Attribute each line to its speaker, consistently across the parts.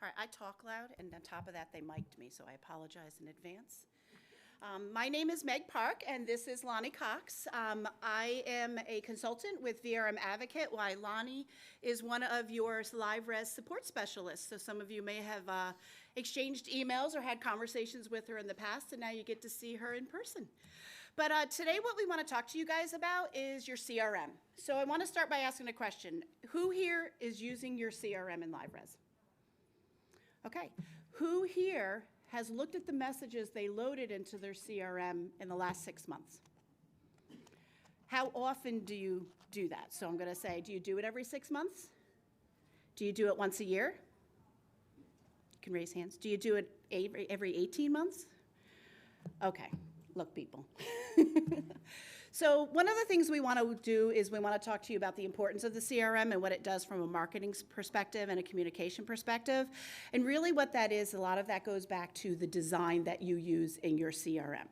Speaker 1: All right, I talk loud, and on top of that, they mic'd me, so I apologize in advance. My name is Meg Park, and this is Loni Cox. I am a consultant with VRM Advocate, while Loni is one of your live res support specialists. So some of you may have exchanged emails or had conversations with her in the past, and now you get to see her in person. But today what we want to talk to you guys about is your CRM. So I want to start by asking a question. Who here is using your CRM in live res? Okay. Who here has looked at the messages they loaded into their CRM in the last 6 months? How often do you do that? So I'm going to say, do you do it every 6 months? Do you do it once a year? You can raise hands. Do you do it every 18 months? Okay. Look, people. So one of the things we want to do is we want to talk to you about the importance of the CRM and what it does from a marketing perspective and a communication perspective. And really what that is, a lot of that goes back to the design that you use in your CRM.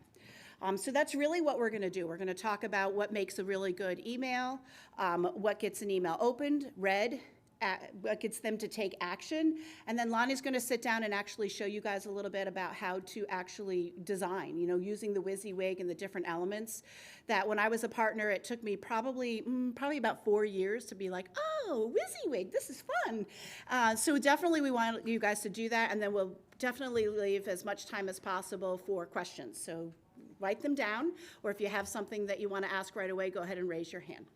Speaker 1: So that's really what we're going to do. We're going to talk about what makes a really good email, what gets an email opened, read, what gets them to take action, and then Loni's going to sit down and actually show you guys a little bit about how to actually design, using the WYSIWYG and the different elements that when I was a partner, it took me probably about 4 years to be like, oh, WYSIWYG, this is fun. So definitely we want you guys to do that, and then we'll definitely leave as much time as possible for questions. So write them down, or if you have something that you want to ask right away, go ahead and raise your hand.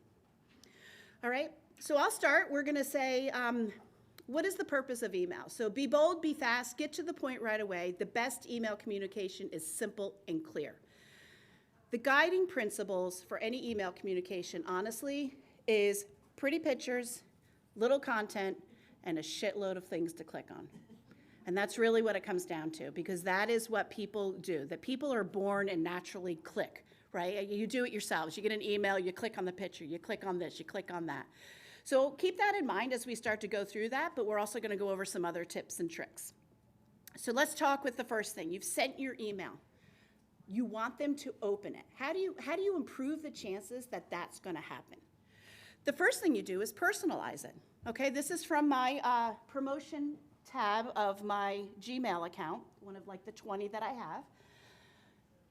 Speaker 1: All right. So I'll start. We're going to say, what is the purpose of email? So be bold, be fast, get to the point right away. The best email communication is simple and clear. The guiding principles for any email communication, honestly, is pretty pictures, little content, and a shitload of things to click on. And that's really what it comes down to, because that is what people do. That people are born and naturally click, right? You do it yourselves. You get an email, you click on the picture, you click on this, you click on that. So keep that in mind as we start to go through that, but we're also going to go over some other tips and tricks. So let's talk with the first thing. You've sent your email. You want them to open it. How do you improve the chances that that's going to happen? The first thing you do is personalize it. Okay, this is from my promotion tab of my Gmail account, one of like the 20 that I have.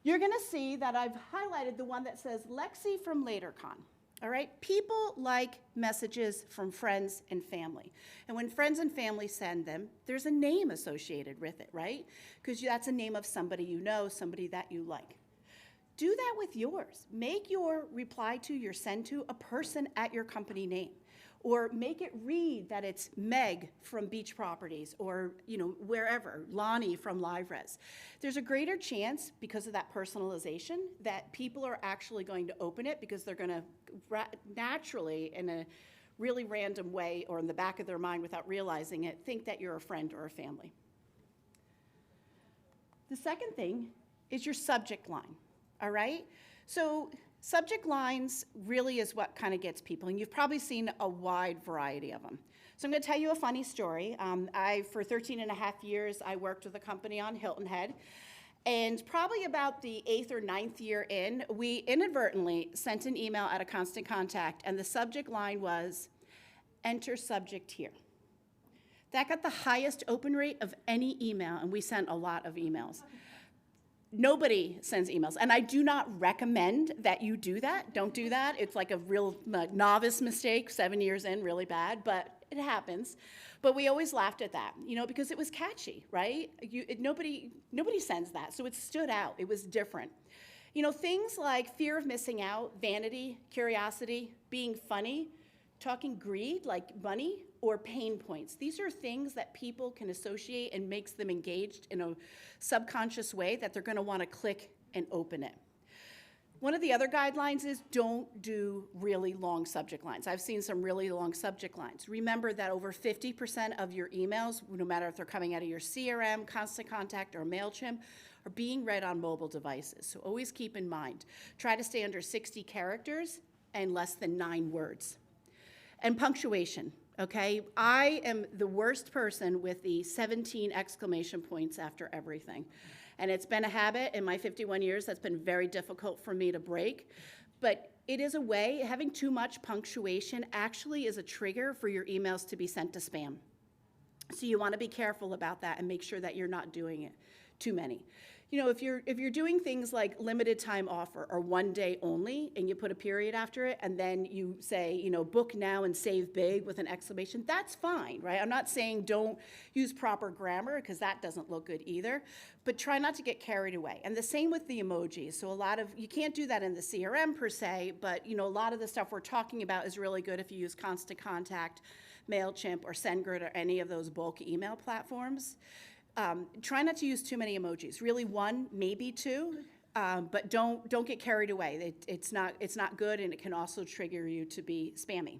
Speaker 1: You're going to see that I've highlighted the one that says Lexi from LaterCon. All right, people like messages from friends and family. And when friends and family send them, there's a name associated with it, right? Because that's a name of somebody you know, somebody that you like. Do that with yours. Make your reply to, your send to, a person at your company name. Or make it read that it's Meg from Beach Properties or, wherever, Loni from LiveRes. There's a greater chance, because of that personalization, that people are actually going to open it because they're going to naturally, in a really random way or in the back of their mind without realizing it, think that you're a friend or a family. The second thing is your subject line, all right? So subject lines really is what kind of gets people, and you've probably seen a wide variety of them. So I'm going to tell you a funny story. For 13 and a half years, I worked with a company on Hilton Head, and probably about the 8th or 9th year in, we inadvertently sent an email out of Constant Contact, and the subject line was, enter subject here. That got the highest open rate of any email, and we sent a lot of emails. Nobody sends emails, and I do not recommend that you do that. Don't do that. It's like a real novice mistake, 7 years in, really bad, but it happens. But we always laughed at that, because it was catchy, right? Nobody sends that, so it stood out. It was different. Things like fear of missing out, vanity, curiosity, being funny, talking greed, like money, or pain points. These are things that people can associate and makes them engaged in a subconscious way that they're going to want to click and open it. One of the other guidelines is don't do really long subject lines. I've seen some really long subject lines. Remember that over 50% of your emails, no matter if they're coming out of your CRM, Constant Contact, or MailChimp, are being read on mobile devices. So always keep in mind, try to stay under 60 characters and less than 9 words. And punctuation. Okay, I am the worst person with the 17 exclamation points after everything. And it's been a habit in my 51 years that's been very difficult for me to break. But it is a way, having too much punctuation actually is a trigger for your emails to be sent to spam. So you want to be careful about that and make sure that you're not doing it too many. You know, if you're doing things like limited time offer or 1 day only, and you put a period after it, and then you say, you know, book now and save big with an exclamation, that's fine, right? I'm not saying don't use proper grammar, because that doesn't look good either, but try not to get carried away. And the same with the emojis. So you can't do that in the CRM per se, but you know, a lot of the stuff we're talking about is really good if you use Constant Contact, MailChimp, or SendGrid, or any of those bulk email platforms. Try not to use too many emojis. Really, 1, maybe 2, but don't get carried away. It's not good, and it can also trigger you to be spammy.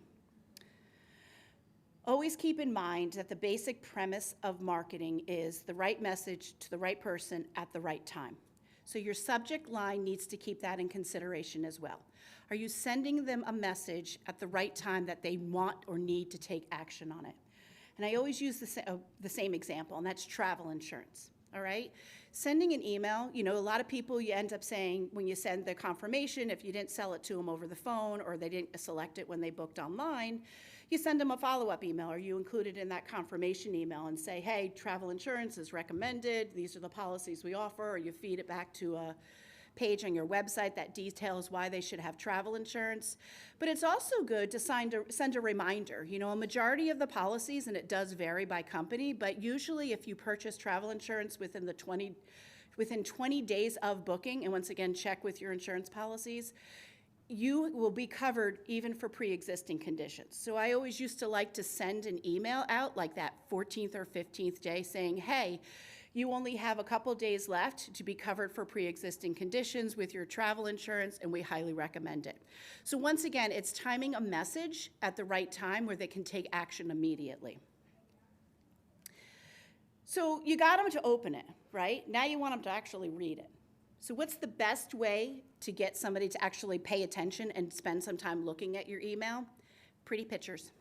Speaker 1: Always keep in mind that the basic premise of marketing is the right message to the right person at the right time. So your subject line needs to keep that in consideration as well. Are you sending them a message at the right time that they want or need to take action on it? And I always use the same example, and that's travel insurance, all right? Sending an email, you know, a lot of people, you end up saying, when you send the confirmation, if you didn't sell it to them over the phone or they didn't select it when they booked online, you send them a follow-up email, or you include it in that confirmation email and say, hey, travel insurance is recommended, these are the policies we offer, or you feed it back to a page on your website that details why they should have travel insurance. But it's also good to send a reminder. You know, a majority of the policies, and it does vary by company, but usually if you purchase travel insurance within 20 days of booking, and once again, check with your insurance policies, you will be covered even for pre-existing conditions. So I always used to like to send an email out like that 14th or 15th day saying, hey, you only have a couple days left to be covered for pre-existing conditions with your travel insurance, and we highly recommend it. So once again, it's timing a message at the right time where they can take action immediately. So you got them to open it, right? Now you want them to actually read it. So what's the best way to get somebody to actually pay attention and spend some time looking at your email? Pretty pictures.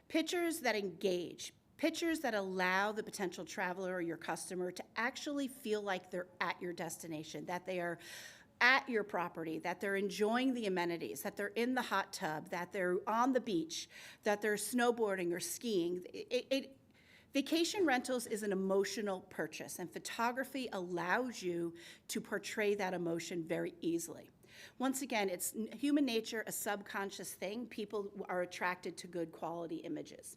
Speaker 1: Pictures that engage. Pictures that allow the potential traveler or your customer to actually feel like they're at your destination, that they are at your property, that they're enjoying the amenities, that they're in the hot tub, that they're on the beach, that they're snowboarding or skiing. Vacation rentals is an emotional purchase, and photography allows you to portray that emotion very easily. Once again, it's human nature, a subconscious thing. People are attracted to good quality images.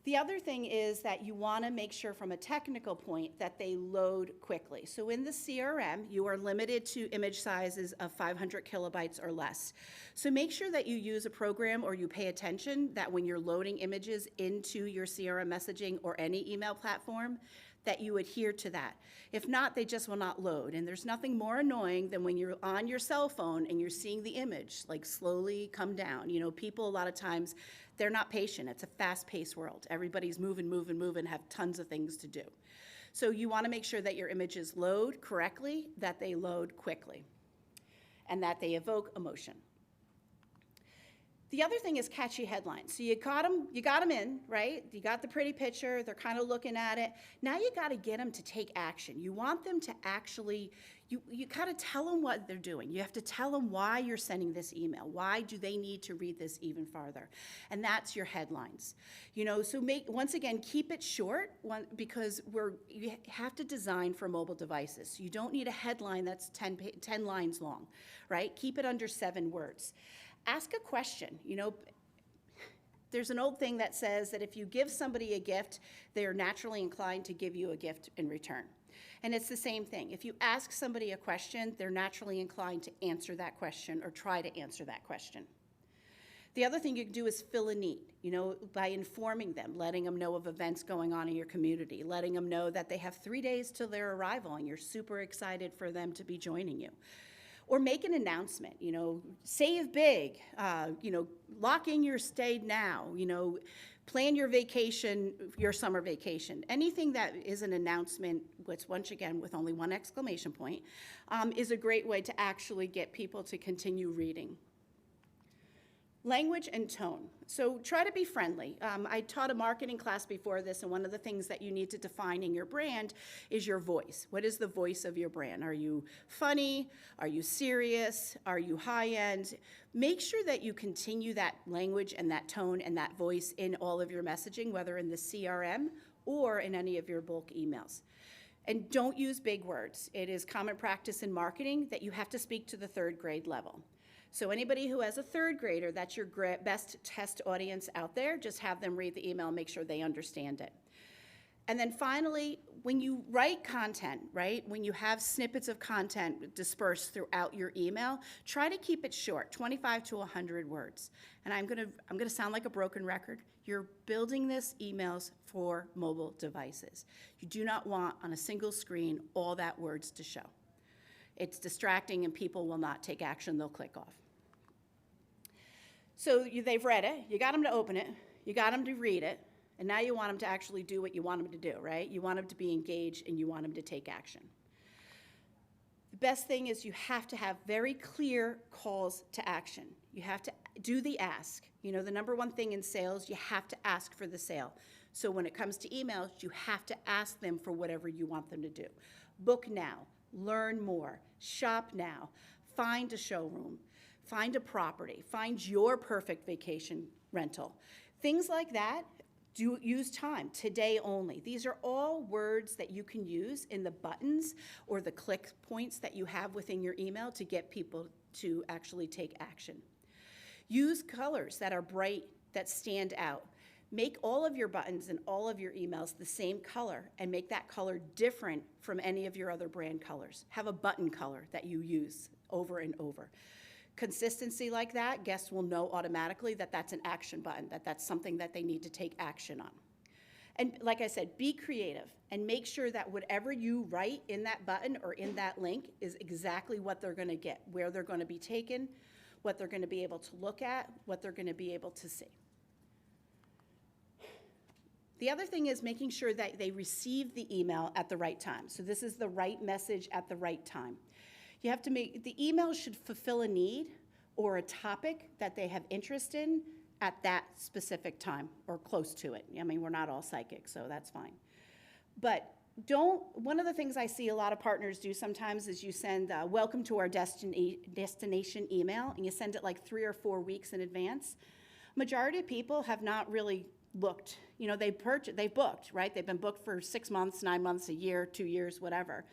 Speaker 1: The other thing is that you want to make sure from a technical point that they load quickly. So in the CRM, you are limited to image sizes of 500 kilobytes or less. So make sure that you use a program or you pay attention that when you're loading images into your CRM messaging or any email platform, that you adhere to that. If not, they just will not load. And there's nothing more annoying than when you're on your cell phone and you're seeing the image like slowly come down. You know, people a lot of times, they're not patient. It's a fast-paced world. Everybody's moving, have tons of things to do. So you want to make sure that your images load correctly, that they load quickly, and that they evoke emotion. The other thing is catchy headlines. So you got them in, right? You got the pretty picture, they're kind of looking at it. Now you got to get them to take action. You want them to actually, you got to tell them what they're doing. You have to tell them why you're sending this email. Why do they need to read this even farther? And that's your headlines. You know, so once again, keep it short because you have to design for mobile devices. You don't need a headline that's 10 lines long, right? Keep it under 7 words. Ask a question. You know, there's an old thing that says that if you give somebody a gift, they are naturally inclined to give you a gift in return. And it's the same thing. If you ask somebody a question, they're naturally inclined to answer that question or try to answer that question. The other thing you can do is fill a need, you know, by informing them, letting them know of events going on in your community, letting them know that they have 3 days till their arrival and you're super excited for them to be joining you. Or make an announcement, you know, save big, you know, lock in your stay now, you know, plan your vacation, your summer vacation. Anything that is an announcement, which once again with only 1 exclamation point, is a great way to actually get people to continue reading. Language and tone. So try to be friendly. I taught a marketing class before this, and one of the things that you need to define in your brand is your voice. What is the voice of your brand? Are you funny? Are you serious? Are you high-end? Make sure that you continue that language and that tone and that voice in all of your messaging, whether in the CRM or in any of your bulk emails. And don't use big words. It is common practice in marketing that you have to speak to the third grade level. So anybody who has a third grader, that's your best test audience out there. Just have them read the email and make sure they understand it. And then finally, when you write content, right, when you have snippets of content dispersed throughout your email, try to keep it short, 25 to 100 words. And I'm gonna sound like a broken record. You're building this emails for mobile devices. You do not want on a single screen all that words to show. It's distracting and people will not take action, they'll click off. So they've read it, you got them to open it, you got them to read it, and now you want them to actually do what you want them to do, right? You want them to be engaged and you want them to take action. The best thing is you have to have very clear calls to action. You have to do the ask. You know, the number one thing in sales, you have to ask for the sale. So when it comes to emails, you have to ask them for whatever you want them to do. Book now, learn more, shop now, find a showroom, find a property, find your perfect vacation rental. Things like that, do use time, today only. These are all words that you can use in the buttons or the click points that you have within your email to get people to actually take action. Use colors that are bright, that stand out. Make all of your buttons and all of your emails the same color and make that color different from any of your other brand colors. Have a button color that you use over and over. Consistency like that, guests will know automatically that that's an action button, that that's something that they need to take action on. And like I said, be creative and make sure that whatever you write in that button or in that link is exactly what they're gonna get, where they're gonna be taken, what they're gonna be able to look at, what they're gonna be able to see. The other thing is making sure that they receive the email at the right time. So this is the right message at the right time. You have to make, the email should fulfill a need or a topic that they have interest in at that specific time or close to it. I mean, we're not all psychic, so that's fine. But one of the things I see a lot of partners do sometimes is you send welcome to our destination email and you send it like 3 or 4 weeks in advance. Majority of people have not really looked, you know, they've booked, right? They've been booked for 6 months, 9 months, a year, 2 years, whatever.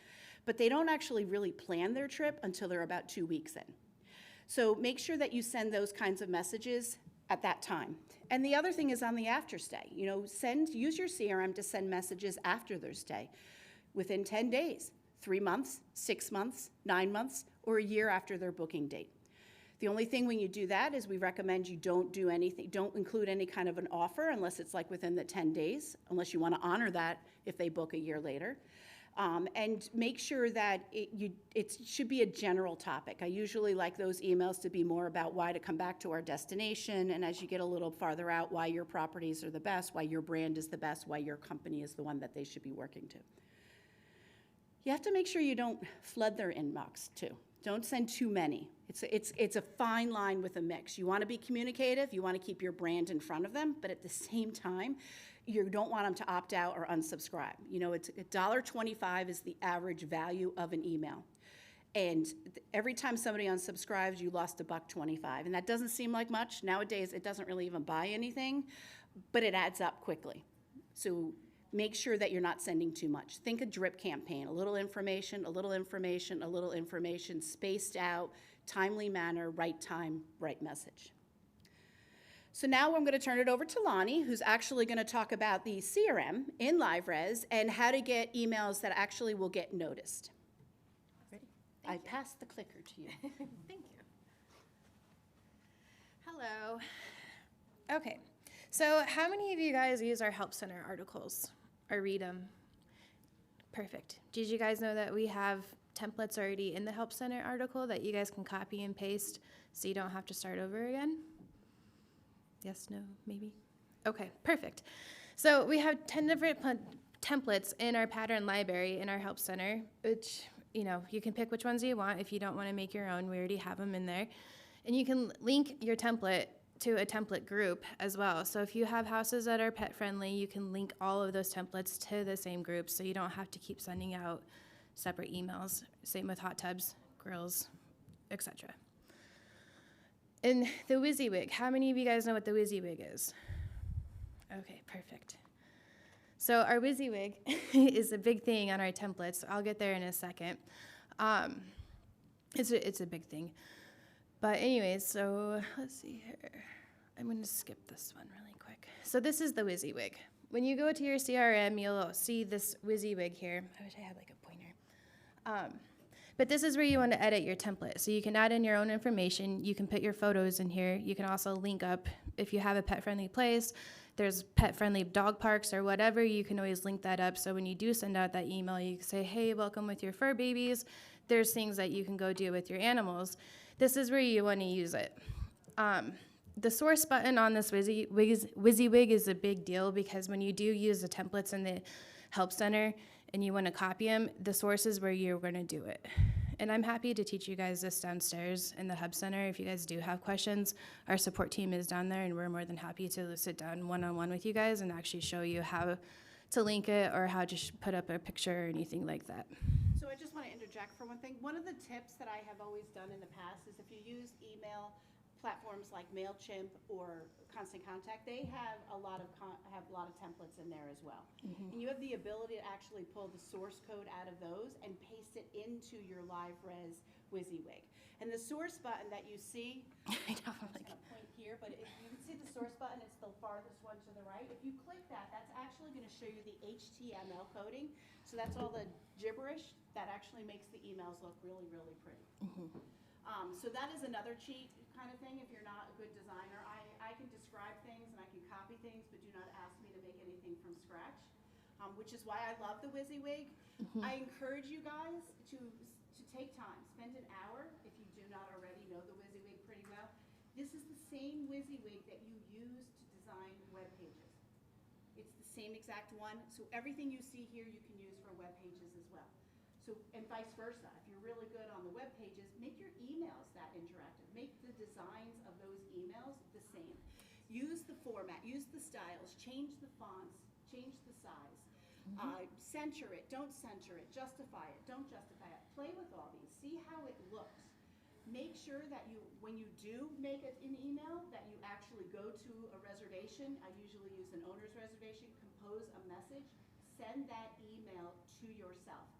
Speaker 1: But they don't actually really plan their trip until they're about 2 weeks in. So make sure that you send those kinds of messages at that time. And the other thing is on the after stay. You know, use your CRM to send messages after their stay within 10 days, 3 months, 6 months, 9 months, or a year after their booking date. The only thing when you do that is we recommend you don't do anything, don't include any kind of an offer unless it's like within the 10 days, unless you want to honor that if they book a year later. And make sure that it should be a general topic. I usually like those emails to be more about why to come back to our destination, and as you get a little farther out, why your properties are the best, why your brand is the best, why your company is the one that they should be working to. You have to make sure you don't flood their inbox too. Don't send too many. It's a fine line with a mix. You want to be communicative, you want to keep your brand in front of them, but at the same time, you don't want them to opt out or unsubscribe. You know, it's $1.25 is the average value of an email. And every time somebody unsubscribes, you lost $1.25. And that doesn't seem like much. Nowadays, it doesn't really even buy anything, but it adds up quickly. So make sure that you're not sending too much. Think a drip campaign, a little information, a little information, a little information, spaced out, timely manner, right time, right message. So now I'm going to turn it over to Loni, who's actually going to talk about the CRM in LiveRes and how to get emails that actually will get noticed. Ready? I pass the clicker to you.
Speaker 2: Thank you. Hello. Okay, so how many of you guys use our Help Center articles or read them? Perfect. Did you guys know that we have templates already in the Help Center article that you guys can copy and paste so you don't have to start over again? Yes, no, maybe? Okay, perfect. So we have 10 different templates in our pattern library in our Help Center, which, you know, you can pick which ones you want. If you don't want to make your own, we already have them in there. And you can link your template to a template group as well. So if you have houses that are pet friendly, you can link all of those templates to the same group, so you don't have to keep sending out separate emails. Same with hot tubs, grills, etc. And the WYSIWYG, how many of you guys know what the WYSIWYG is? Okay, perfect. So our WYSIWYG is a big thing on our templates. I'll get there in a second. It's a big thing. But anyways, so let's see here. I'm going to skip this one really quick. So this is the WYSIWYG. When you go to your CRM, you'll see this WYSIWYG here. I wish I had like a pointer. But this is where you want to edit your template. So you can add in your own information. You can put your photos in here. You can also link up if you have a pet-friendly place. There's pet-friendly dog parks or whatever. You can always link that up. So when you do send out that email, you can say, hey, welcome with your fur babies. There's things that you can go do with your animals. This is where you want to use it. The source button on this WYSIWYG is a big deal because when you do use the templates in the Help Center and you want to copy them, the source is where you're going to do it. And I'm happy to teach you guys this downstairs in the Hub Center. If you guys do have questions, our support team is down there, and we're more than happy to sit down one-on-one with you guys and actually show you how to link it or how to put up a picture or anything like that.
Speaker 1: So I just want to interject for one thing. One of the tips that I have always done in the past is if you use email platforms like MailChimp or Constant Contact, they have a lot of templates in there as well. And you have the ability to actually pull the source code out of those and paste it into your live res WYSIWYG. And the source button that you see,
Speaker 2: I know,
Speaker 1: I'm just going to point here, but if you can see the source button, it's the farthest one to the right. If you click that, that's actually going to show you the HTML coding. So that's all the gibberish that actually makes the emails look really, really pretty. So that is another cheat kind of thing if you're not a good designer. I can describe things and I can copy things, but do not ask me to make anything from scratch, which is why I love the WYSIWYG. I encourage you guys to take time, spend an hour if you do not already know the WYSIWYG pretty well. This is the same WYSIWYG that you use to design web pages. It's the same exact one, so everything you see here you can use for web pages as well. So, and vice versa. If you're really good on the web pages, make your emails that interactive. Make the designs of those emails the same. Use the format, use the styles, change the fonts, change the size. Censor it, don't censor it, justify it, don't justify it. Play with all these, see how it looks. Make sure that you, when you do make an email, that you actually go to a reservation. I usually use an owner's reservation, compose a message, send that email to yourself.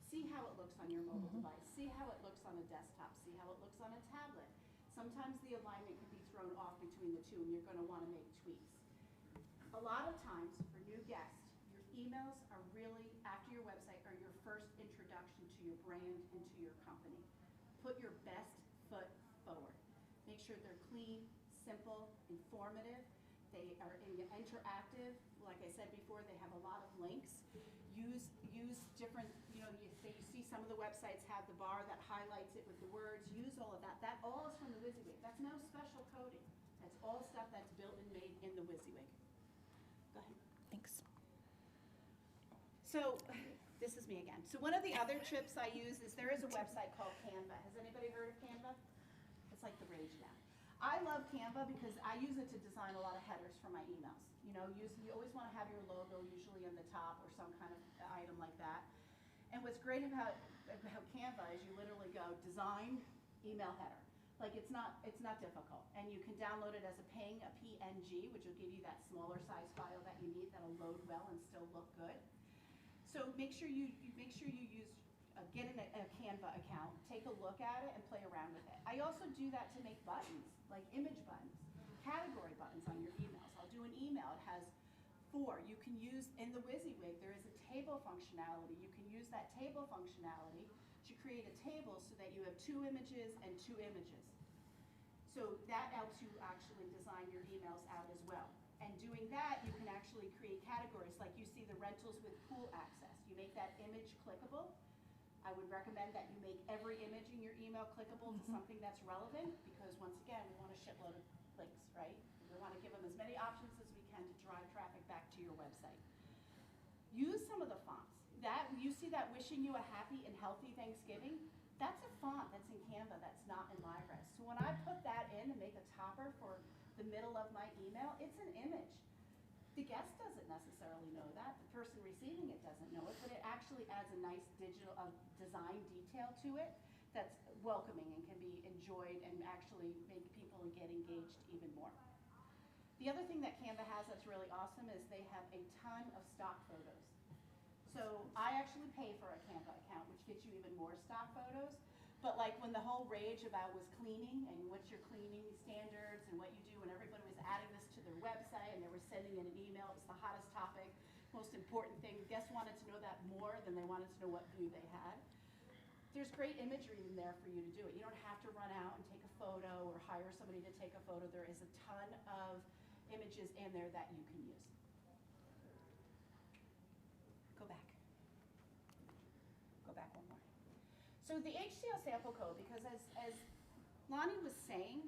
Speaker 1: See how it looks on your mobile device. See how it looks on a desktop. See how it looks on a tablet. Sometimes the alignment can be thrown off between the two, and you're going to want to make tweaks. A lot of times, for new guests, your emails are really, after your website, are your first introduction to your brand and to your company. Put your best foot forward. Make sure they're clean, simple, informative. They are interactive. Like I said before, they have a lot of links. Use different, you see some of the websites have the bar that highlights it with the words. Use all of that. That all is from the WYSIWYG. That's no special coding. That's all stuff that's built and made in the WYSIWYG. Go ahead.
Speaker 2: Thanks.
Speaker 1: So this is me again. So one of the other tips I use is there is a website called Canva. Has anybody heard of Canva? It's like the rage now. I love Canva because I use it to design a lot of headers for my emails. You always want to have your logo usually on the top or some kind of item like that. And what's great about Canva is you literally go design email header. Like it's not difficult, and you can download it as a PNG, which will give you that smaller size file that you need that'll load well and still look good. So make sure you use get a Canva account, take a look at it, and play around with it. I also do that to make buttons, like image buttons, category buttons on your emails. I'll do an email. It has 4. You can use, in the WYSIWYG, there is a table functionality. You can use that table functionality to create a table so that you have 2 images and 2 images. So that helps you actually design your emails out as well. And doing that, you can actually create categories, like you see the rentals with pool access. You make that image clickable. I would recommend that you make every image in your email clickable to something that's relevant, because once again, we want a shitload of links, right? We want to give them as many options as we can to drive traffic back to your website. Use some of the fonts. You see that wishing you a happy and healthy Thanksgiving? That's a font that's in Canva that's not in LiveRes. So when I put that in and make a topper for the the middle of my email, it's an image. The guest doesn't necessarily know that. The person receiving it doesn't know it, but it actually adds a nice digital design detail to it that's welcoming and can be enjoyed and actually make people get engaged even more. The other thing that Canva has that's really awesome is they have a ton of stock photos. So I actually pay for a Canva account, which gets you even more stock photos. But like when the whole rage about was cleaning and what's your cleaning standards and what you do, and everybody was adding this to their website and they were sending in an email, it was the hottest topic, most important thing. Guests wanted to know that more than they wanted to know what view they had. There's great imagery in there for you to do it. You don't have to run out and take a photo or hire somebody to take a photo. There is a ton of images in there that you can use. Go back. Go back one more. So the HTML sample code, because as Loni was saying,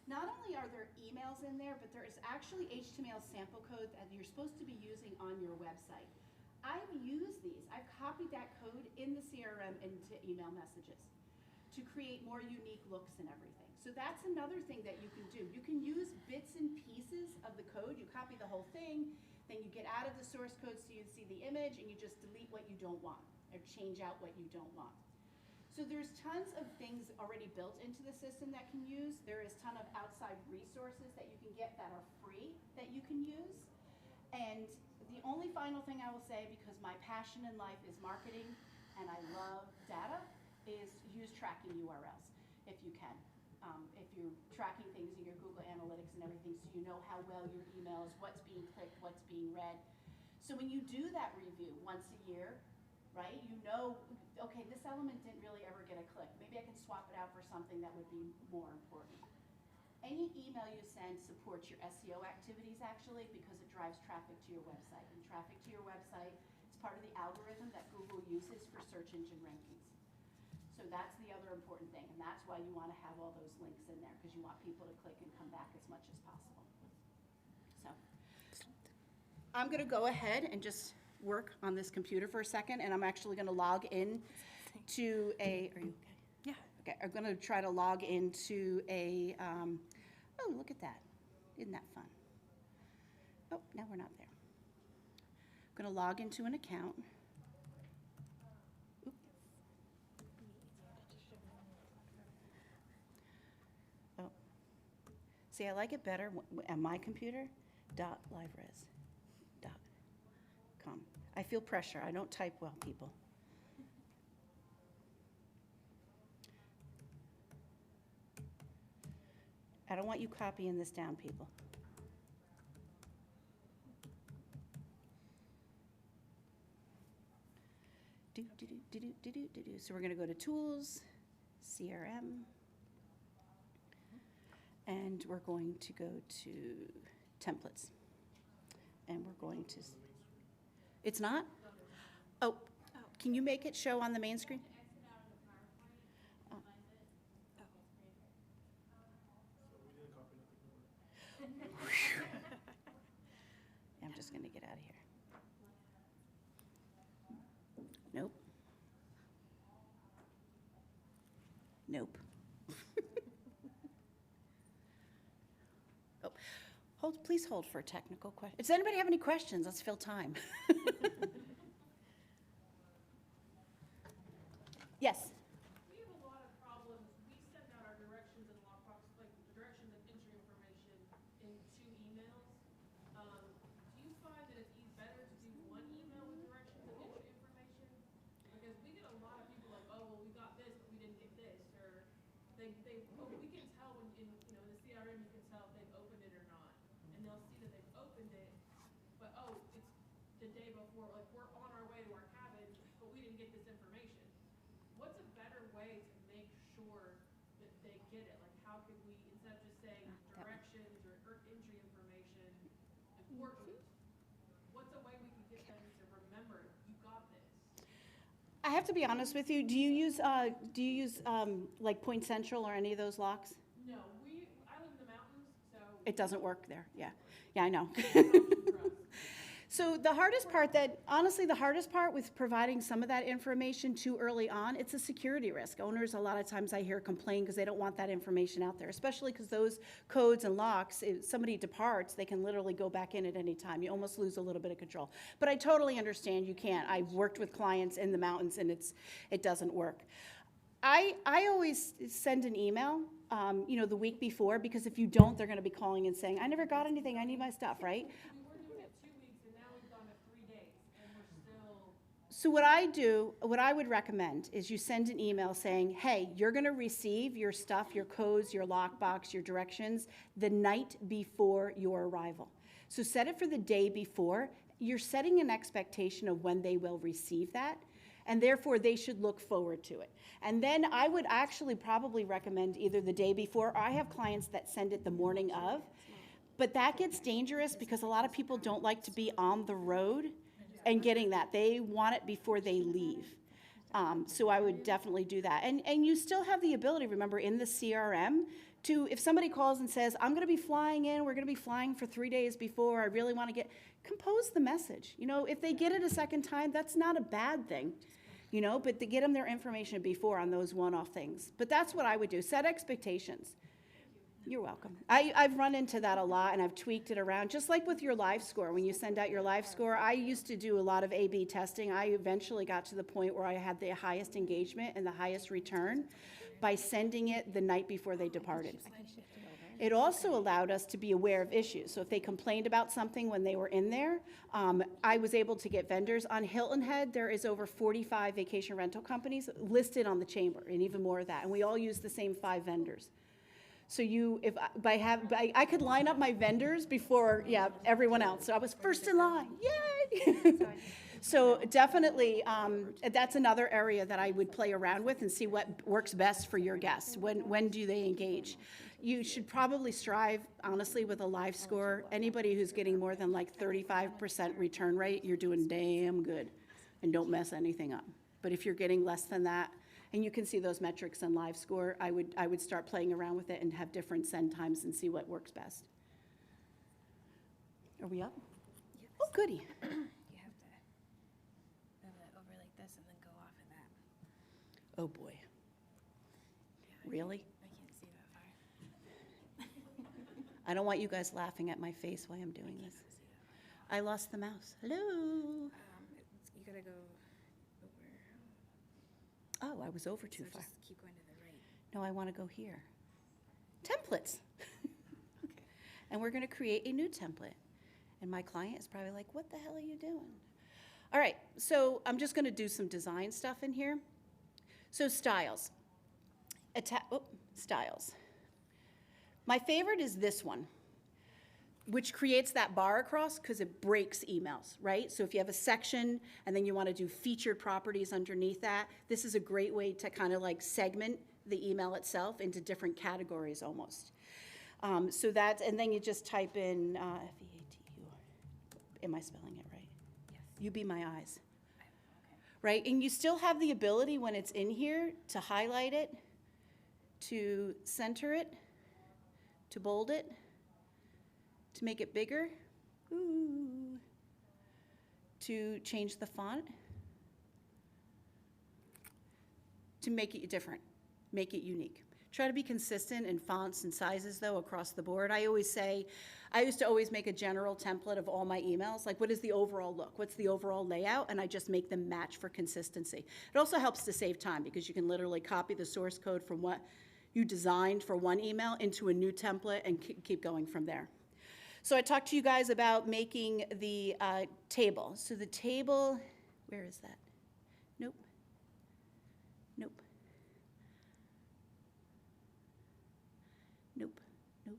Speaker 1: not only are there emails in there, but there is actually HTML sample code that you're supposed to be using on your website. I've used these. I've copied that code in the CRM into email messages to create more unique looks and everything. So that's another thing that you can do. You can use bits and pieces of the code. You copy the whole thing, then you get out of the source code so you see the image, and you just delete what you don't want or change out what you don't want. So there's tons of things already built into the system that can use. There is a ton of outside resources that you can get that are free that you can use. And the only final thing I will say, because my passion in life is marketing and I love data, is use tracking URLs if you can. If you're tracking things in your Google Analytics and everything, so you know how well your email is, what's being clicked, what's being read. So when you do that review once a year, right, you know, okay, this element didn't really ever get a click. Maybe I can swap it out for something that would be more important. Any email you send supports your SEO activities actually, because it drives traffic to your website. And traffic to your website is part of the algorithm that Google uses for search engine rankings. So that's the other important thing, and that's why you want to have all those links in there, because you want people to click and come back as much as possible. So I'm going to go ahead and just work on this computer for a second, and I'm actually going to log in to a, are you okay?
Speaker 2: Yeah.
Speaker 1: Okay, I'm going to try to log into a, oh, look at that. Isn't that fun? Oh, now we're not there. I'm going to log into an account. Oop. Oh, see, I like it better on my computer, .liveres.com. I feel pressure. I don't type well, people. I don't want you copying this down, people. So we're going to go to Tools, CRM, and we're going to go to Templates. And we're going to, it's not? Oh, can you make it show on the main screen? Oh. I'm just going to get out of here. Nope. Nope. Oh, please hold for a technical question. Does anybody have any questions? Let's fill time. Yes.
Speaker 3: We have a lot of problems. We send out our directions and lockbox, like the directions and entry information in 2 emails. Do you find that it's better to do 1 email with directions and entry information? Because we get a lot of people like, oh, well, we got this, but we didn't get this, or we can tell when in the CRM you can tell if they've opened it or not, and they'll see that they've opened it, but oh, it's the day before, like we're on our way to our cabin, but we didn't get this information. What's a better way to make sure that they get it? Like, how could we, instead of just saying directions or entry information, important, what's a way we can get them to remember, you got this?
Speaker 1: I have to be honest with you. Do you use like Point Central or any of those locks?
Speaker 3: No, I live in the mountains, so.
Speaker 1: It doesn't work there. Yeah. Yeah, I know. So the hardest part honestly, the hardest part with providing some of that information too early on, it's a security risk. Owners, a lot of times I hear complain because they don't want that information out there, especially because those codes and locks, if somebody departs, they can literally go back in at any time. You almost lose a little bit of control. But I totally understand you can't. I've worked with clients in the mountains and it doesn't work. I always send an email, the week before, because if you don't, they're going to be calling and saying, I never got anything, I need my stuff, right?
Speaker 3: We were doing it 2 weeks, and now we've gone to 3 days, and we're still.
Speaker 1: So what I would recommend is you send an email saying, hey, you're going to receive your stuff, your codes, your lockbox, your directions, the night before your arrival. So set it for the day before. You're setting an expectation of when they will receive that, and therefore they should look forward to it. And then I would actually probably recommend either the day before, or I have clients that send it the morning of, but that gets dangerous because a lot of people don't like to be on the road and getting that. They want it before they leave. So I would definitely do that. And you still have the ability, remember, in the CRM, to, if somebody calls and says, I'm gonna be flying in, we're gonna be flying for 3 days before, I really wanna compose the message. If they get it a second time, that's not a bad thing, but to get them their information before on those one-off things. But that's what I would do, set expectations. You're welcome. I've run into that a lot, and I've tweaked it around, just like with your live score. When you send out your live score, I used to do a lot of A/B testing. I eventually got to the point where I had the highest engagement and the highest return by sending it the night before they departed. It also allowed us to be aware of issues. So if they complained about something when they were in there, I was able to get vendors. On Hilton Head, there is over 45 vacation rental companies listed on the chamber, and even more of that. And we all use the same 5 vendors. So I could line up my vendors before, everyone else. So I was first in line, yay! So definitely, that's another area that I would play around with and see what works best for your guests. When do they engage? You should probably strive, honestly, with a live score. Anybody who's getting more than like 35% return rate, you're doing damn good, and don't mess anything up. But if you're getting less than that, and you can see those metrics in live score, I would start playing around with it and have different send times and see what works best. Are we up?
Speaker 2: Yes.
Speaker 1: Oh, goody.
Speaker 2: You have to move it over like this and then go off of that.
Speaker 1: Oh, boy. Really?
Speaker 2: I can't see that far.
Speaker 1: I don't want you guys laughing at my face while I'm doing this. I lost the mouse. Hello?
Speaker 2: You gotta go over.
Speaker 1: Oh, I was over too
Speaker 2: So
Speaker 1: far.
Speaker 2: just keep going to the right.
Speaker 1: No, I want to go here. Templates. Okay. And we're going to create a new template. And my client is probably like, what the hell are you doing? All right, so I'm just going to do some design stuff in here. So styles. Styles. My favorite is this one, which creates that bar across because it breaks emails, right? So if you have a section and then you want to do featured properties underneath that, this is a great way to kind of like segment the email itself into different categories almost. So that, and then you just type in F-E-A-T-U. Am I spelling it right?
Speaker 2: Yes.
Speaker 1: You be my eyes.
Speaker 2: Okay.
Speaker 1: Right? And you still have the ability when it's in here to highlight it, to center it, to bold it, to make it bigger, ooh, to change the font, to make it different, make it unique. Try to be consistent in fonts and sizes, though, across the board. I used to always make a general template of all my emails, like what is the overall look, what's the overall layout, and I just make them match for consistency. It also helps to save time because you can literally copy the source code from what you designed for one email into a new template and keep going from there. So I talked to you guys about making the table. So the table, where is that? Nope. Nope. Nope. Nope.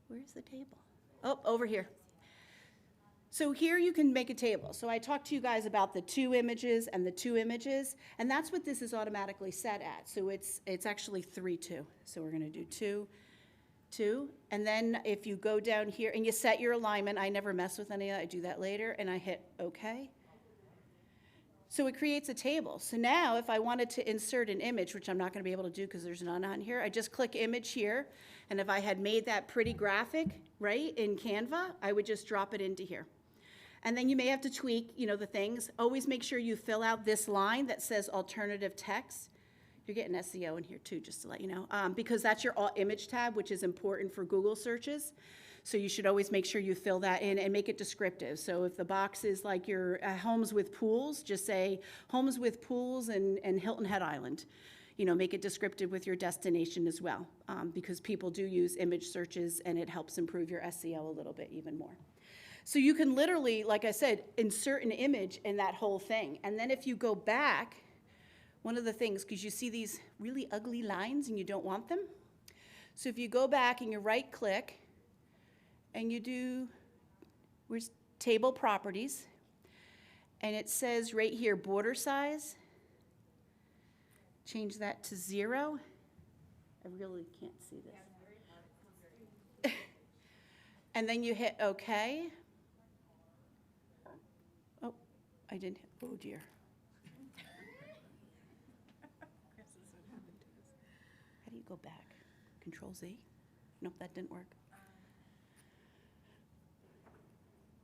Speaker 1: Where's the table? Oh, over here. So here you can make a table. So I talked to you guys about the 2 images and the 2 images, and that's what this is automatically set at. So it's actually 3, 2. So we're going to do 2, 2, and then if you go down here and you set your alignment, I never mess with any of that, I do that later, and I hit OK. So it creates a table. So now if I wanted to insert an image, which I'm not going to be able to do because there's none on here, I just click image here, and if I had made that pretty graphic, right, in Canva, I would just drop it into here. And then you may have to tweak, the things. Always make sure you fill out this line that says alternative text. You're getting SEO in here too, just to let you know, because that's your all image tab, which is important for Google searches. So you should always make sure you fill that in and make it descriptive. So if the box is like your homes with pools, just say homes with pools and Hilton Head Island. Make it descriptive with your destination as well, because people do use image searches and it helps improve your SEO a little bit even more. So you can literally, like I said, insert an image in that whole thing. And then if you go back, one of the things, because you see these really ugly lines and you don't want them. So if you go back and you right click and you do, where's table properties, and it says right here, border size, change that to 0. I really can't see this. And then you hit OK. Oh, I didn't hit, oh dear. How do you go back? Control Z? Nope, that didn't work.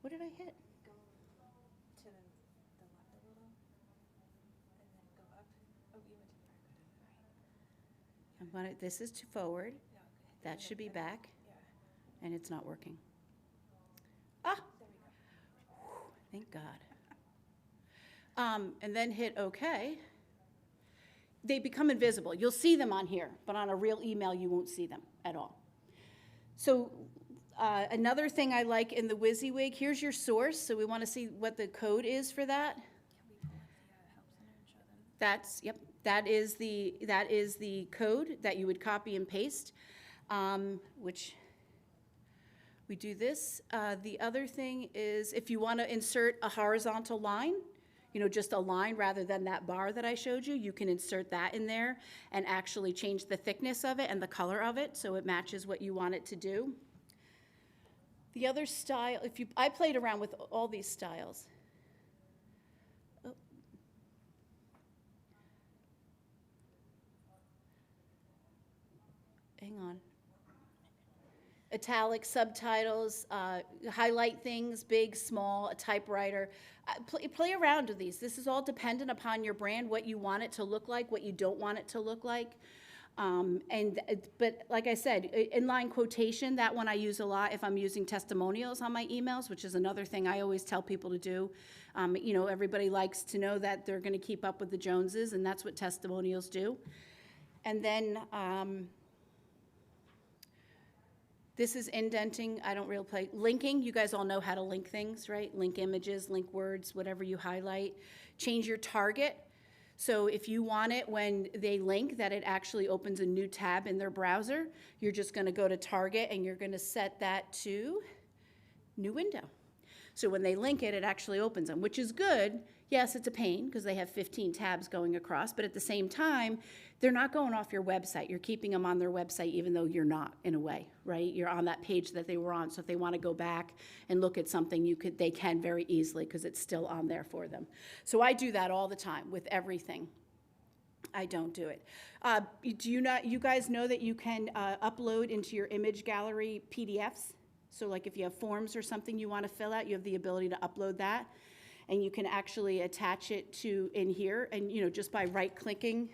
Speaker 1: What did I hit?
Speaker 2: Go to the left a little, and then go up. Oh, you went too far.
Speaker 1: This is to forward.
Speaker 2: No,
Speaker 1: That should be back,
Speaker 2: yeah.
Speaker 1: and it's not working. Ah,
Speaker 2: There we go.
Speaker 1: thank God. And then hit OK. They become invisible. You'll see them on here, but on a real email, you won't see them at all. So another thing I like in the WYSIWYG, here's your source. So we want to see what the code is for that.
Speaker 2: Can we pull up the help center and show them?
Speaker 1: That's, yep, that is the code that you would copy and paste, which we do this. The other thing is if you want to insert a horizontal line, just a line rather than that bar that I showed you, you can insert that in there and actually change the thickness of it and the color of it so it matches what you want it to do. The other style, I played around with all these styles. Oh. Hang on. Italic, subtitles, highlight things, big, small, a typewriter. Play around with these. This is all dependent upon your brand, what you want it to look like, what you don't want it to look like. But like I said, inline quotation, that one I use a lot if I'm using testimonials on my emails, which is another thing I always tell people to do. Everybody likes to know that they're going to keep up with the Joneses, and that's what testimonials do. And then this is indenting. I don't really play. Linking, you guys all know how to link things, right? Link images, link words, whatever you highlight. Change your target. So if you want it when they link that it actually opens a new tab in their browser, you're just going to go to Target and you're going to set that to new window. So when they link it, it actually opens them, which is good. Yes, it's a pain because they have 15 tabs going across, but at the same time, they're not going off your website. You're keeping them on their website even though you're not, in a way, right? You're on that page that they were on, so if they want to go back and look at something, they can very easily because it's still on there for them. So I do that all the time with everything. I don't do it. You guys know that you can upload into your image gallery PDFs? So like if you have forms or something you want to fill out, you have the ability to upload that. And you can actually attach it to in here, and just by right-clicking.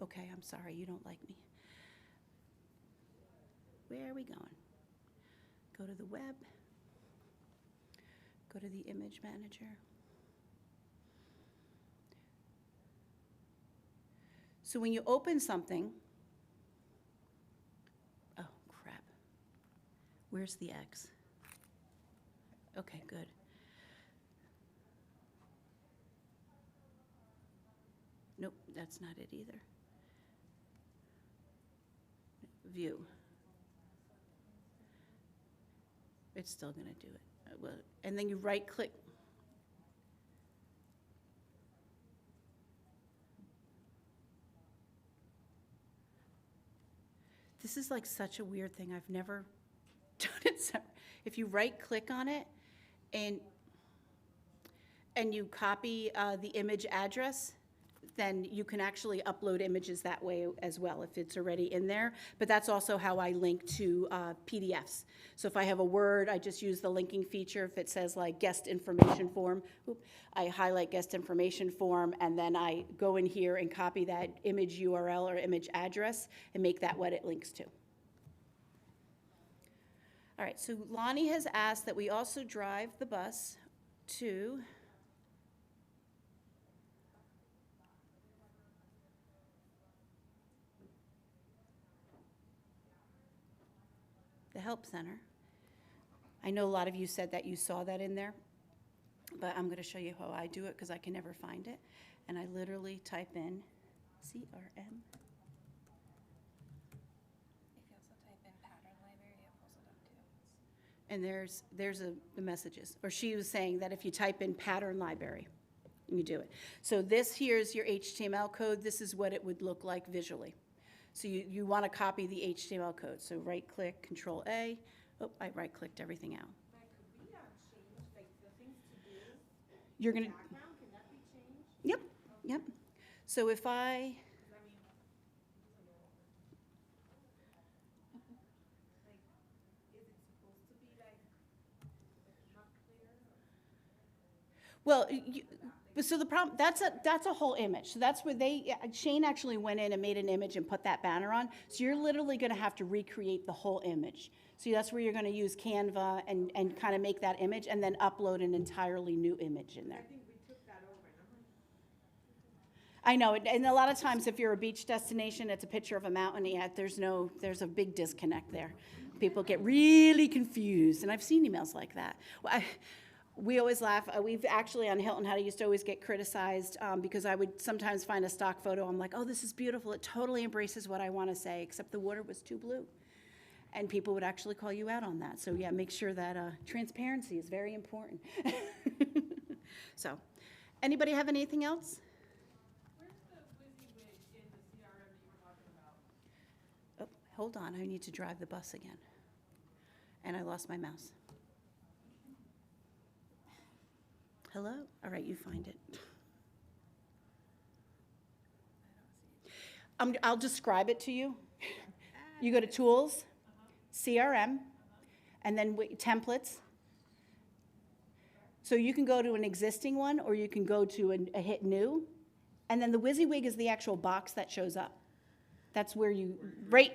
Speaker 1: Okay, I'm sorry, you don't like me. Where are we going? Go to the web. Go to the image manager. So when you open something, oh crap, where's the X? Okay, good. Nope, that's not it either. View. It's still going to do it. And then you right-click. This is like such a weird thing. I've never done it separate. If you right-click on it, and you copy the image address, then you can actually upload images that way as well if it's already in there. But that's also how I link to PDFs. So if I have a Word, I just use the linking feature. If it says like guest information form, I highlight guest information form, and then I go in here and copy that image URL or image address and make that what it links to. All right, so Loni has asked that we also drive the bus to the Help Center. I know a lot of you said that you saw that in there, but I'm going to show you how I do it because I can never find it. And I literally type in CRM.
Speaker 2: If you also type in pattern library, it pulls it up too.
Speaker 1: And there's the messages. Or she was saying that if you type in pattern library, you do it. So this here's your HTML code. This is what it would look like visually. So you want to copy the HTML code. So right-click, Control-A. Oh, I right-clicked everything out.
Speaker 3: Like, could we change, like, the things to do?
Speaker 1: You're going to,
Speaker 3: Background, can that be changed?
Speaker 1: yep, yep. So if I,
Speaker 3: I mean, like, is it supposed to be like not clear?
Speaker 1: well, so the problem, that's a whole image. So that's where Shane actually went in and made an image and put that banner on. So you're literally going to have to recreate the whole image. So that's where you're going to use Canva and kind of make that image and then upload an entirely new image in there.
Speaker 3: I think we took that over, and I'm like,
Speaker 1: I know, and a lot of times if you're a beach destination, it's a picture of a mountain, yet there's a big disconnect there. People get really confused, and I've seen emails like that. Well, we always laugh. We've actually on Hilton Head, I used to always get criticized because I would sometimes find a stock photo. I'm like, oh, this is beautiful. It totally embraces what I want to say, except the water was too blue. And people would actually call you out on that. So yeah, make sure that transparency is very important. So, anybody have anything else?
Speaker 3: where's the WYSIWYG in the CRM that you were talking about?
Speaker 1: Oh, hold on, I need to drive the bus again. And I lost my mouse. Hello? All right, you find it. I'll describe it to you. You go to Tools, CRM, and then templates. So you can go to an existing one, or you can go to a hit new. And then the WYSIWYG is the actual box that shows up. That's where you, right,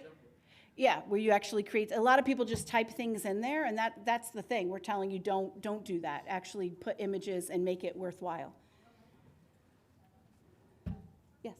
Speaker 1: yeah, where you actually create. A lot of people just type things in there, and that's the thing. We're telling you don't do that. Actually put images and make it worthwhile. Yes.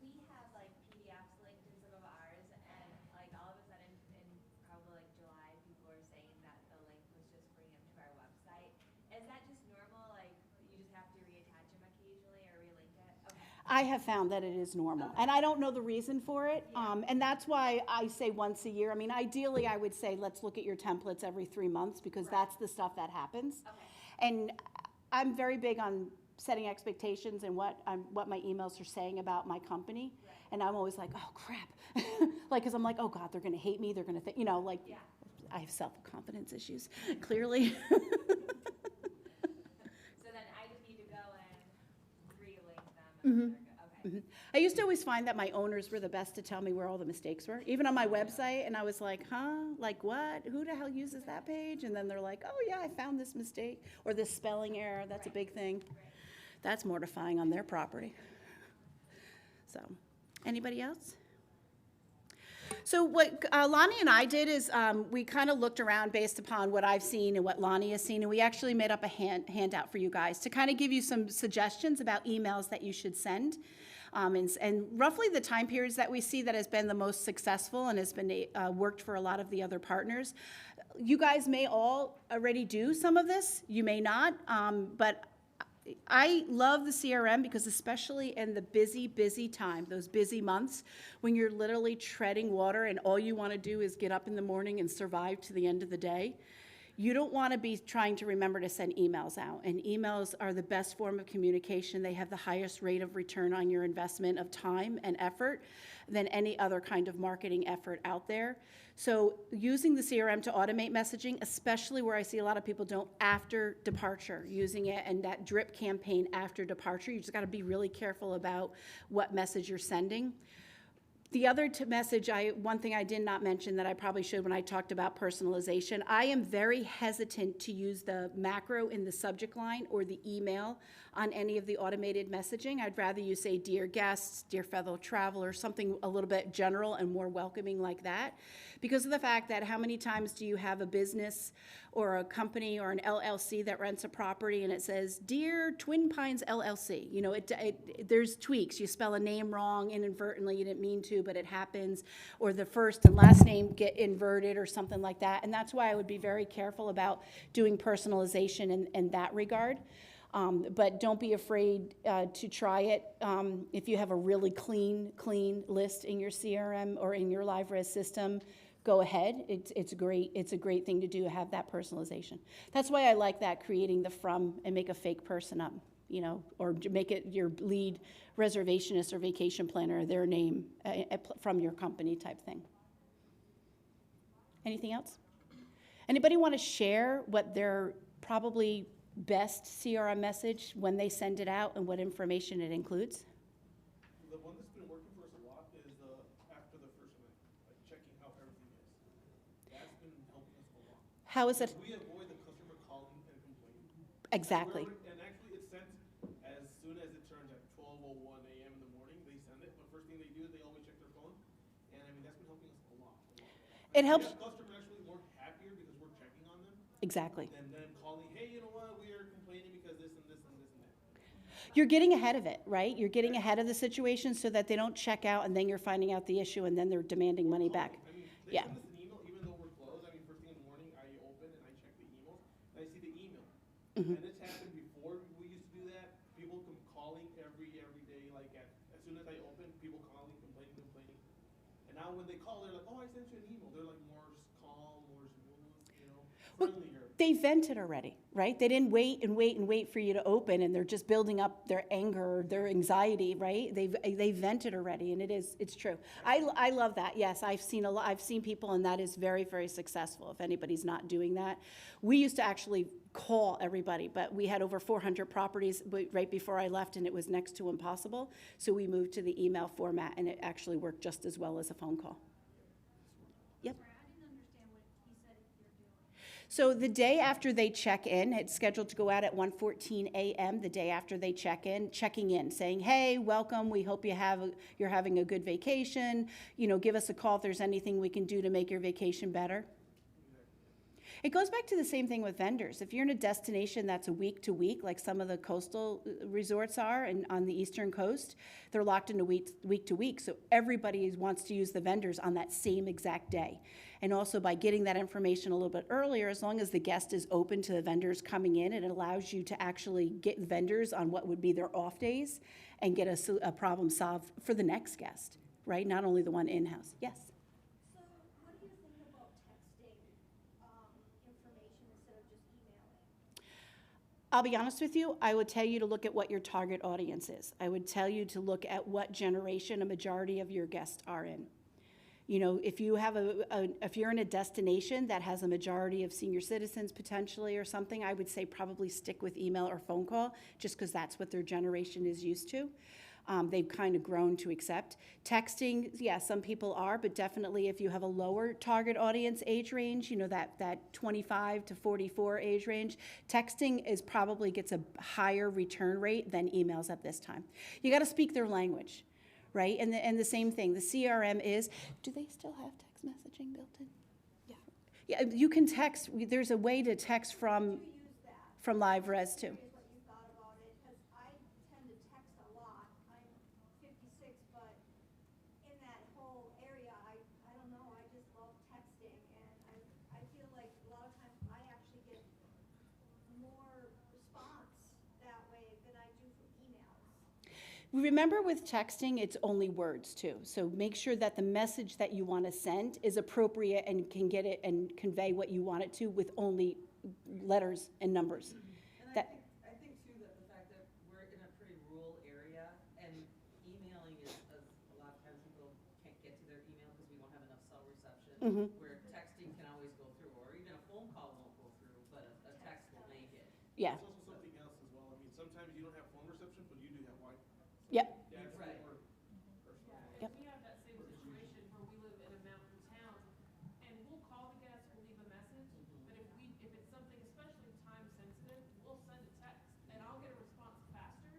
Speaker 4: We have like PDFs linked in some of ours, and like all of a sudden in probably like July, people were saying that the link was just bringing them to our website. Is that just normal? Like you just have to reattach them occasionally or relink it? Okay.
Speaker 1: I have found that it is normal, and I don't know the reason for it, and that's why I say once a year. I mean, ideally, I would say let's look at your templates every 3 months, because that's the stuff that happens.
Speaker 4: Okay.
Speaker 1: And I'm very big on setting expectations and what my emails are saying about my company, and I'm always like, oh crap, like, because I'm like, oh God, they're going to hate me, they're going to think, like,
Speaker 4: Yeah.
Speaker 1: I have self-confidence issues, clearly.
Speaker 4: So then I just need to go and relink them. And they're good. Okay.
Speaker 1: I used to always find that my owners were the best to tell me where all the mistakes were, even on my website, and I was like, huh, like what? Who the hell uses that page? And then they're like, oh yeah, I found this mistake, or this spelling error, that's a big thing. That's mortifying on their property. So, anybody else? So what Loni and I did is we kind of looked around based upon what I've seen and what Loni has seen, and we actually made up a handout for you guys to kind of give you some suggestions about emails that you should send. And roughly the time periods that we see that has been the most successful and has been worked for a lot of the other partners. You guys may all already do some of this, you may not, but I love the CRM because especially in the busy time, those busy months, when you're literally treading water and all you want to do is get up in the morning and survive to the end of the day, You don't want to be trying to remember to send emails out. And emails are the best form of communication. They have the highest rate of return on your investment of time and effort than any other kind of marketing effort out there. So using the CRM to automate messaging, especially where I see a lot of people don't after departure, using it and that drip campaign after departure, you just got to be really careful about what message you're sending. The other message, one thing I did not mention that I probably should when I talked about personalization, I am very hesitant to use the macro in the subject line or the email on any of the automated messaging. I'd rather you say, dear guests, dear fellow traveler, something a little bit general and more welcoming like that. Because of the fact that how many times do you have a business or a company or an LLC that rents a property and it says, Dear Twin Pines LLC. You know, there's tweaks. You spell a name wrong inadvertently, you didn't mean to, but it happens. Or the first and last name get inverted or something like that. And that's why I would be very careful about doing personalization in that regard. But don't be afraid to try it. If you have a really clean list in your CRM or in your LiveRes system, go ahead. It's great. It's a great thing to do, have that personalization. That's why I like that, creating the from and make a fake person up, you know, or make it your lead reservationist or vacation planner, their name from your company type thing. Anything else? Anybody want to share what their probably best CRM message when they send it out and what information it includes?
Speaker 5: The one that's been working for us a lot is after the first event, like checking how everything is. That's been helping us a lot.
Speaker 1: How is it?
Speaker 5: We avoid the customer calling and complaining.
Speaker 1: Exactly.
Speaker 5: And actually it's sent as soon as it turns at 12:01 a.m. in the morning, they send it. But first thing they do is they always check their phone. And I mean, that's been helping us a lot.
Speaker 1: It helps.
Speaker 5: We have customers actually more happier because we're checking on them.
Speaker 1: Exactly.
Speaker 5: Than them calling, hey, you know what, we are complaining because this and this and this and that.
Speaker 1: You're getting ahead of it, right? You're getting ahead of the situation so that they don't check out and then you're finding out the issue and then they're demanding money back.
Speaker 5: I mean, they
Speaker 1: Yeah.
Speaker 5: send us an email even though we're closed. I mean, first thing in the morning, I open and I check the emails and I see the email.
Speaker 1: Mhm.
Speaker 5: And it's happened before we used to do that. People come calling every day, like as soon as I open, people calling, complaining. And now when they call, they're like, oh, I sent you an email. They're like more calm, more smooth, you know, friendlier.
Speaker 1: They vented already, right? They didn't wait for you to open and they're just building up their anger, their anxiety, right? They vented already, and it's true. I love that. Yes, I've seen people, and that is very, very successful if anybody's not doing that. We used to actually call everybody, but we had over 400 properties right before I left, and it was next to impossible. So we moved to the email format, and it actually worked just as well as a phone call. Yep. So the day after they check in, it's scheduled to go out at 1:14 a.m. the day after they checking in, saying, hey, welcome, we hope you're having a good vacation. You know, give us a call if there's anything we can do to make your vacation better. It goes back to the same thing with vendors. If you're in a destination that's a week to week, like some of the coastal resorts are and on the eastern coast, they're locked into week to week. So everybody wants to use the vendors on that same exact day. And also by getting that information a little bit earlier, as long as the guest is open to the vendors coming in, it allows you to actually get vendors on what would be their off days and get a problem solved for the next guest, right? Not only the one in-house. Yes?
Speaker 6: So what do you think about texting information instead of just emailing?
Speaker 1: I'll be honest with you, I would tell you to look at what your target audience is. I would tell you to look at what generation a majority of your guests are in. You know, if you have if you're in a destination that has a majority of senior citizens potentially or something, I would say probably stick with email or phone call, just because that's what their generation is used to. They've kind of grown to accept. Texting, yeah, some people are, but definitely if you have a lower target audience age range, you know, that 25 to 44 age range, texting probably gets a higher return rate than emails at this time. You got to speak their language. Right, and the same thing. The CRM is. Do they still have text messaging built in? Yeah. Yeah, you can text. There's a way to text from LiveRes too.
Speaker 6: What you thought about it, because I tend to text a lot. I'm 56, but in that whole area, I don't know. I just love texting, and I feel like a lot of times I actually get more response that way than I do from emails.
Speaker 1: Remember with texting, it's only words too. So make sure that the message that you want to send is appropriate and can get it and convey what you want it to with only letters and numbers.
Speaker 7: And
Speaker 1: That-
Speaker 7: I think too that the fact that we're in a pretty rural area and emailing is, a lot of times people can't get to their email because we don't have enough cell reception.
Speaker 1: Mhm.
Speaker 7: Where texting can always go through, or even a phone call won't go through, but a text will make it.
Speaker 1: Yeah,
Speaker 5: There's also something else as well. I mean, sometimes you don't have phone reception, but you do have Wi-Fi.
Speaker 1: yep,
Speaker 5: That's
Speaker 7: Right.
Speaker 5: more personal.
Speaker 3: Yeah, and we have that same situation where we live in a mountain town, and we'll call the guests, we'll leave a message, but if it's something especially time sensitive, we'll send a text, and I'll get a response faster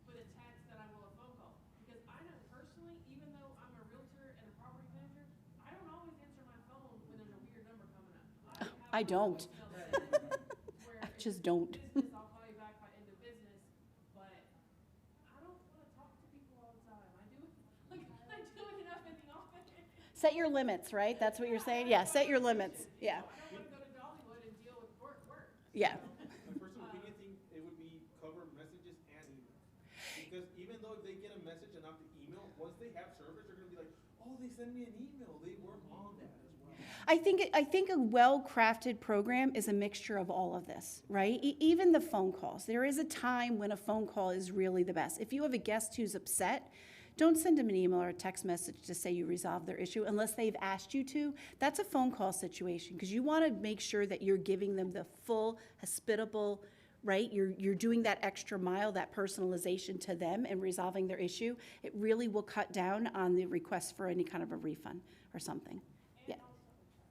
Speaker 3: with a text than I will a phone call. Because I know personally, even though I'm a realtor and a property manager, I don't always answer my phone when there's a weird number coming up.
Speaker 1: I don't.
Speaker 3: Where
Speaker 1: I
Speaker 3: if
Speaker 1: just
Speaker 3: it's
Speaker 1: don't.
Speaker 3: business, I'll call you back by end of business, but I don't wanna talk to people all the time. I do it enough in the office.
Speaker 1: Set your limits, right? That's what you're saying? Yeah, set your limits, yeah,
Speaker 3: I don't wanna go to Dollywood and deal with work.
Speaker 1: yeah.
Speaker 5: My personal opinion think it would be cover messages and email. Because even though if they get a message and not the email, once they have service, they're gonna be like, oh, they sent me an email. They weren't on that as well.
Speaker 1: I think a well-crafted program is a mixture of all of this, right? Even the phone calls. There is a time when a phone call is really the best. If you have a guest who's upset, don't send them an email or a text message to say you resolved their issue unless they've asked you to. That's a phone call situation because you want to make sure that you're giving them the full, hospitable, right? You're doing that extra mile, that personalization to them and resolving their issue. It really will cut down on the request for any kind of a refund or something. Yeah.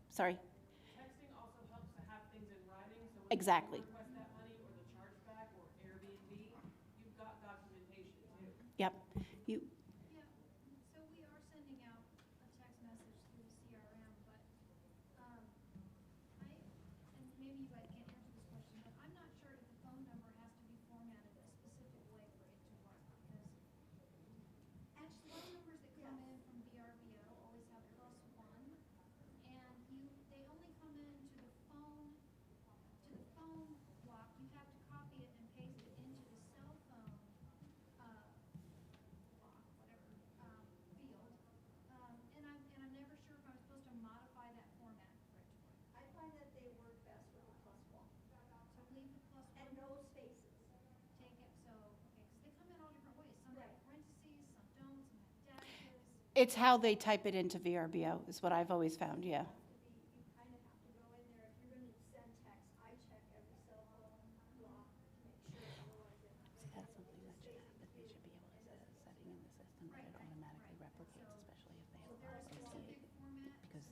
Speaker 1: Sorry.
Speaker 3: Texting also helps to have things in writing, so when
Speaker 1: Exactly.
Speaker 3: you request that money or the chargeback or Airbnb, you've got documentation too.
Speaker 1: Yep. You,
Speaker 6: Yeah, so we are sending out a text message through the CRM, but, and maybe you guys can't answer this question, but I'm not sure if the phone number has to be formatted a specific way for it to work, because actually, phone numbers that come in from VRBO always have +1, and they only come in to the phone block. You have to copy it and paste it into the cell phone, block, whatever, field. And I'm never sure if I'm supposed to modify that format for it to work.
Speaker 8: I find that they work best with a +1
Speaker 6: So leave the +1.
Speaker 8: and no spaces.
Speaker 6: Take it, so, okay, because they come in all different ways. Some have parentheses, some don't, some have dashes.
Speaker 1: it's how they type it into VRBO is what I've always found, yeah.
Speaker 8: You kind of have to go in there, if you're gonna send text, I check every cell phone block to make sure, otherwise it.
Speaker 1: See, that's something that should happen. They should be able to set a setting in the system that it automatically replicates, especially if they
Speaker 6: So
Speaker 1: have
Speaker 6: there is a
Speaker 1: policies.
Speaker 6: specific format.
Speaker 1: Because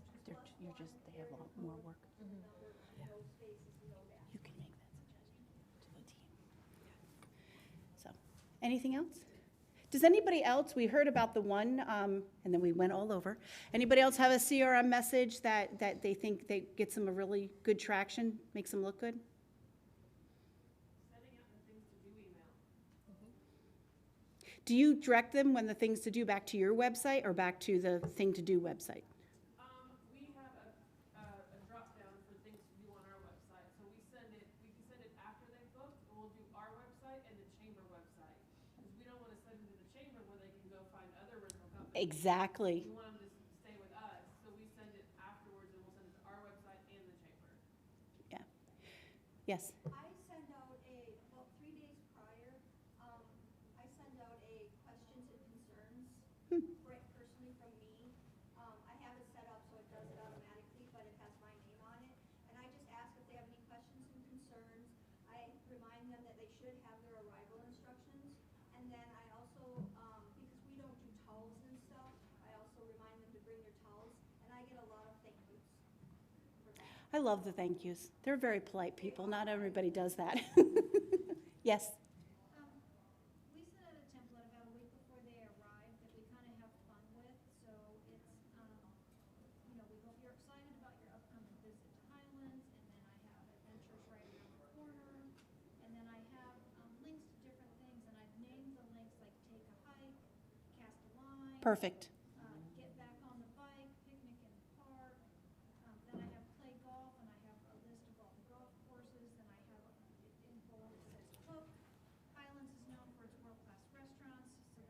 Speaker 1: they have a lot more work.
Speaker 8: No spaces, no dash.
Speaker 1: You can make that suggestion to the team. So, anything else? Does anybody else, we heard about the one, and then we went all over. Anybody else have a CRM message that they think that gets them a really good traction, makes them look good?
Speaker 3: Sending out the things to do email.
Speaker 1: Do you direct them when the things to do back to your website or back to the thing to do website?
Speaker 3: We have a drop down for things to do on our website, so we can send it after they've booked, and we'll do our website and the chamber website. Because we don't wanna send them to the chamber where they can go find other rental companies.
Speaker 1: Exactly.
Speaker 3: We want them to stay with us, so we send it afterwards and we'll send it to our website and the chamber.
Speaker 1: Yeah. Yes.
Speaker 8: I send out about 3 days prior, I send out a questions and concerns, personally from me. I have it set up so it does it automatically, but it has my name on it. And I just ask if they have any questions and concerns. I remind them that they should have their arrival instructions. And then I also, because we don't do towels and stuff, I also remind them to bring their towels. And I get a lot of thank yous for that.
Speaker 1: I love the thank yous. They're very polite people. Not everybody does that. Yes.
Speaker 6: We send out a template about a week before they arrive that we kind of have fun with, so it's, we hope you're excited about your upcoming visit to Highlands, and then I have adventures right around the corner, and then I have, links to different things, and I've named the links like take a hike, cast a line.
Speaker 1: Perfect.
Speaker 6: Get back on the bike, picnic in the park. Then I have play golf, and I have a list of all the golf courses, and I have in bold it says cook. Highlands is known for its world-class restaurants, so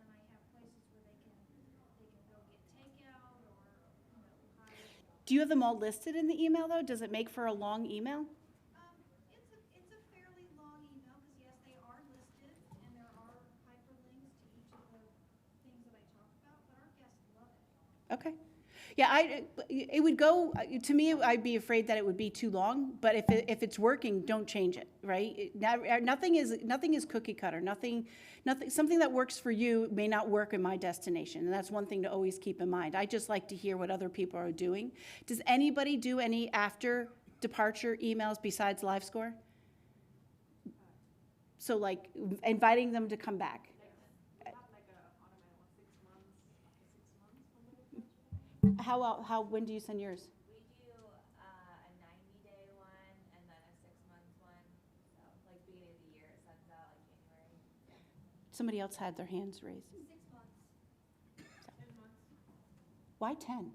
Speaker 1: Do you have them all listed in the email, though? Does it make for a long email?
Speaker 6: It's a fairly long email, because yes, they are listed, and there are hyperlinks to each of the things that I talk about, but our guests love it.
Speaker 1: Okay. Yeah, it would go, to me, I'd be afraid that it would be too long, but if it's working, don't change it, right? Nothing is cookie cutter. Nothing, something that works for you may not work in my destination, and that's one thing to always keep in mind. I just like to hear what other people are doing. Does anybody do any after departure emails besides LiveScore? So like inviting them to come back? When do you send yours?
Speaker 4: We do a 90-day one and then a 6-month one. So like beginning of the year, it sends out like January.
Speaker 1: Somebody else had their hands raised.
Speaker 6: 6 months.
Speaker 3: 10 months,
Speaker 1: Why 10?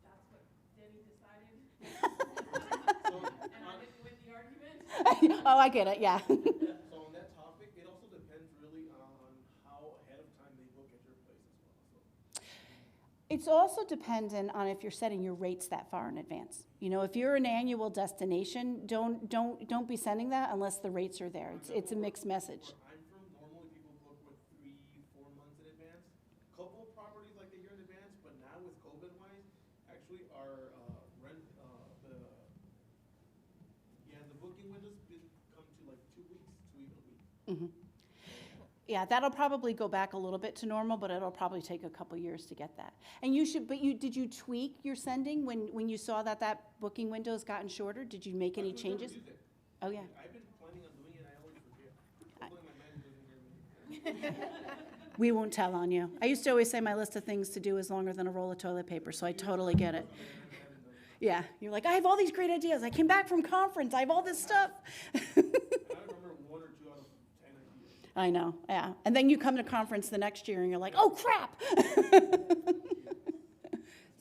Speaker 3: that's what Denny decided. And I didn't win the argument.
Speaker 1: Oh, I get it, yeah.
Speaker 5: So on that topic, it also depends really on how ahead of time they book at your place as well, so.
Speaker 1: It's also dependent on if you're setting your rates that far in advance. You know, if you're an annual destination, don't be sending that unless the rates are there. It's a mixed message.
Speaker 5: Where I'm from, normally people book with 3-4 months in advance. Couple properties like a year in advance, but now with COVID wise, actually our the booking windows come to like 2 weeks to even a week.
Speaker 1: Yeah, that'll probably go back a little bit to normal, but it'll probably take a couple years to get that. And did you tweak your sending when you saw that booking window's gotten shorter? Did you make any changes? Oh, yeah.
Speaker 5: I've been planning on doing it, I always forget. Hopefully my manager doesn't hear me.
Speaker 1: We won't tell on you. I used to always say my list of things to do is longer than a roll of toilet paper, so I totally get it. Yeah, you're like, I have all these great ideas. I came back from conference. I have all this stuff.
Speaker 5: I remember 1 or 2 out of 10 ideas.
Speaker 1: I know, yeah. And then you come to conference the next year and you're like, oh, crap.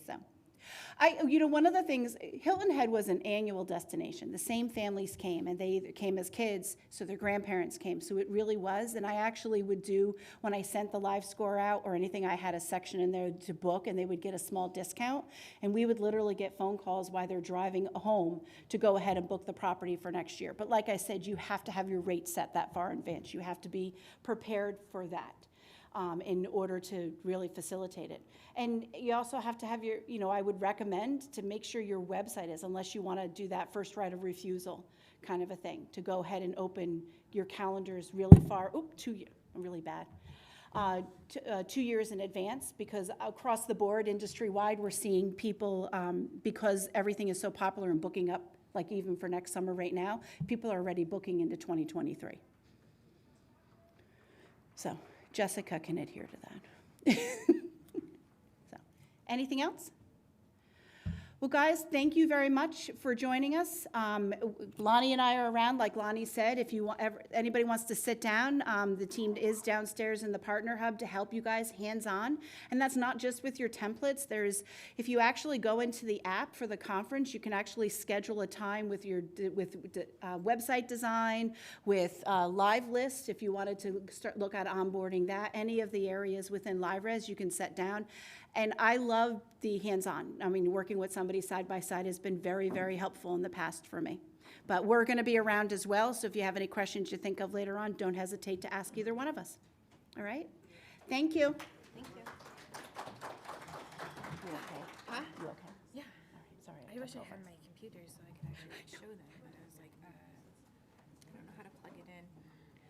Speaker 1: So, one of the things, Hilton Head was an annual destination. The same families came, and they either came as kids, so their grandparents came. So it really was. And I actually would do, when I sent the LiveScore out or anything, I had a section in there to book, and they would get a small discount. And we would literally get phone calls while they're driving home to go ahead and book the property for next year. But like I said, you have to have your rate set that far in advance. You have to be prepared for that. In order to really facilitate it. And you also have to have I would recommend to make sure your website is, unless you want to do that first right of refusal kind of a thing, to go ahead and open your calendars really far, 2 years, I'm really bad, 2 years in advance, because across the board, industry-wide, we're seeing people, because everything is so popular and booking up, like even for next summer right now, people are already booking into 2023. So. Jessica can adhere to that. So, anything else? Well, guys, thank you very much for joining us. Loni and I are around, like Loni said. If anybody wants to sit down, the team is downstairs in the Partner Hub to help you guys hands-on. And that's not just with your templates. If you actually go into the app for the conference, you can actually schedule a time with website design, with live lists. If you wanted to look at onboarding that, any of the areas within LiveRes, you can set down. And I love the hands-on. I mean, working with somebody side by side has been very, very helpful in the past for me. But we're going to be around as well, so if you have any questions you think of later on, don't hesitate to ask either one of us. All right? Thank you.
Speaker 2: Thank you.
Speaker 1: You okay?
Speaker 2: Huh?
Speaker 1: You okay?
Speaker 2: Yeah.
Speaker 1: All right, sorry.
Speaker 2: I wish I had my computer so I could actually show them.